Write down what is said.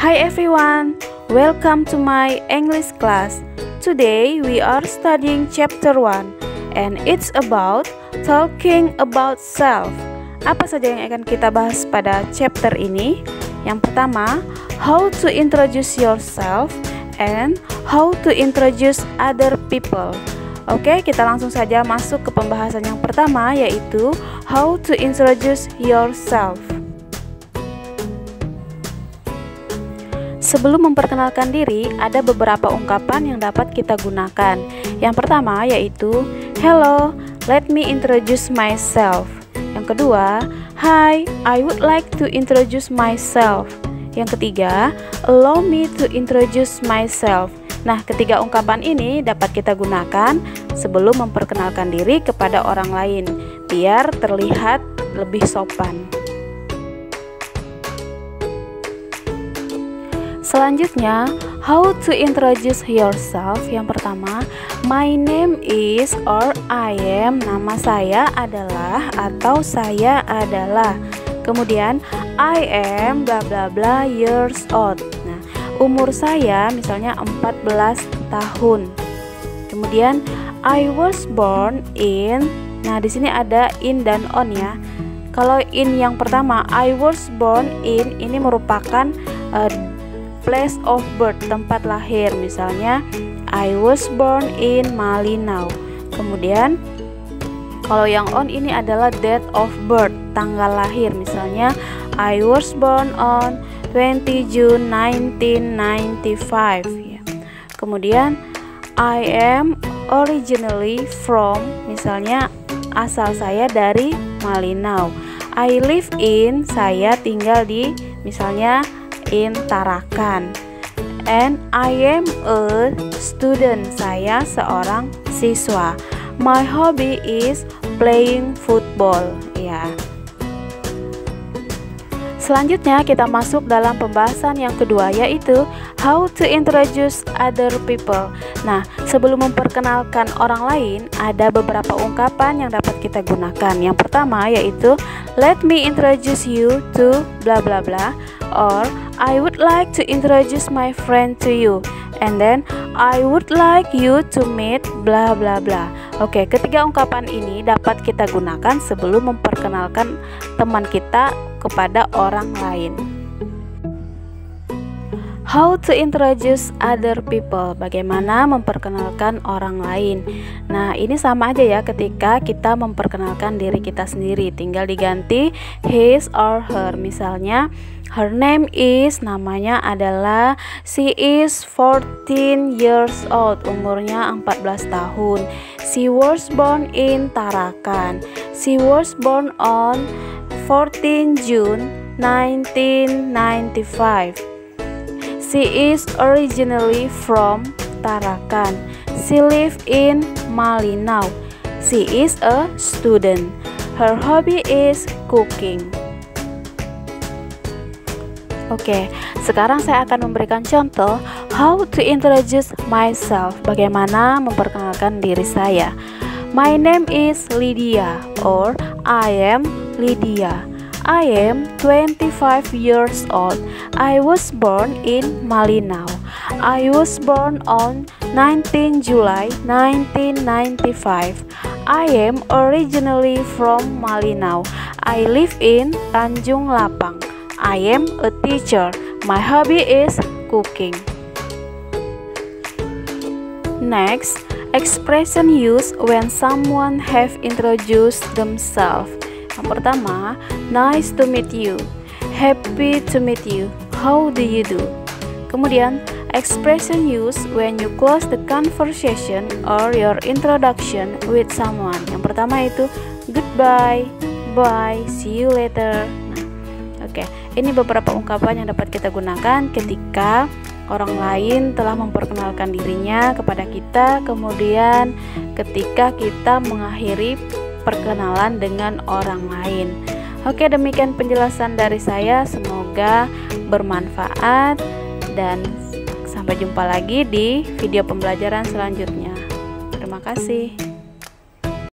Hi everyone, welcome to my English class. Today we are studying chapter 1 and it's about talking about self. Apa saja yang akan kita bahas pada chapter ini? Yang pertama, how to introduce yourself and how to introduce other people. Oke, kita langsung saja masuk ke pembahasan yang pertama, yaitu how to introduce yourself. Sebelum memperkenalkan diri, ada beberapa ungkapan yang dapat kita gunakan. Yang pertama yaitu hello, let me introduce myself. Yang kedua, hi, I would like to introduce myself. Yang ketiga, allow me to introduce myself. Nah, ketiga ungkapan ini dapat kita gunakan sebelum memperkenalkan diri kepada orang lain, biar terlihat lebih sopan. Selanjutnya, how to introduce yourself. Yang pertama, my name is or I am, nama saya adalah atau saya adalah. Kemudian, I am bla bla bla years old. Nah, umur saya misalnya 14 tahun. Kemudian I was born in. Nah, di sini ada in dan on ya. Kalau in yang pertama, I was born in, ini merupakan place of birth, tempat lahir. Misalnya I was born in Malinau. Kemudian kalau yang on ini adalah date of birth, tanggal lahir. Misalnya I was born on 20 June 1995 ya. Kemudian I am originally from, misalnya asal saya dari Malinau. I live in, saya tinggal di, misalnya in Tarakan. And I am a student, saya seorang siswa. My hobby is playing football ya. Selanjutnya kita masuk dalam pembahasan yang kedua, yaitu how to introduce other people. Nah, sebelum memperkenalkan orang lain, ada beberapa ungkapan yang dapat kita gunakan. Yang pertama yaitu let me introduce you to bla bla bla, or I would like to introduce my friend to you, and then I would like you to meet bla bla bla. Oke, ketiga ungkapan ini dapat kita gunakan sebelum memperkenalkan teman kita kepada orang lain. How to introduce other people, bagaimana memperkenalkan orang lain. Nah, ini sama aja ya ketika kita memperkenalkan diri kita sendiri, tinggal diganti his or her. Misalnya her name is, namanya adalah, she is 14 years old, umurnya 14 tahun. She was born in Tarakan. She was born on 14 June 1995. She is originally from Tarakan. She lives in Malinau. She is a student. Her hobby is cooking. Oke, sekarang saya akan memberikan contoh how to introduce myself, bagaimana memperkenalkan diri saya. My name is Lydia, or I am Lydia. I am 25 years old. I was born in Malinau. I was born on 19 July 1995. I am originally from Malinau. I live in Tanjung Lapang. I am a teacher. My hobby is cooking. Next, expression used when someone have introduced themselves. Yang pertama, nice to meet you, happy to meet you, how do you do? Kemudian, expression used when you close the conversation or your introduction with someone. Yang pertama itu goodbye, bye, see you later. Oke, ini beberapa ungkapan yang dapat kita gunakan ketika orang lain telah memperkenalkan dirinya kepada kita, kemudian ketika kita mengakhiri perkenalan dengan orang lain. Oke, demikian penjelasan dari saya, semoga bermanfaat dan sampai jumpa lagi di video pembelajaran selanjutnya. Terima kasih.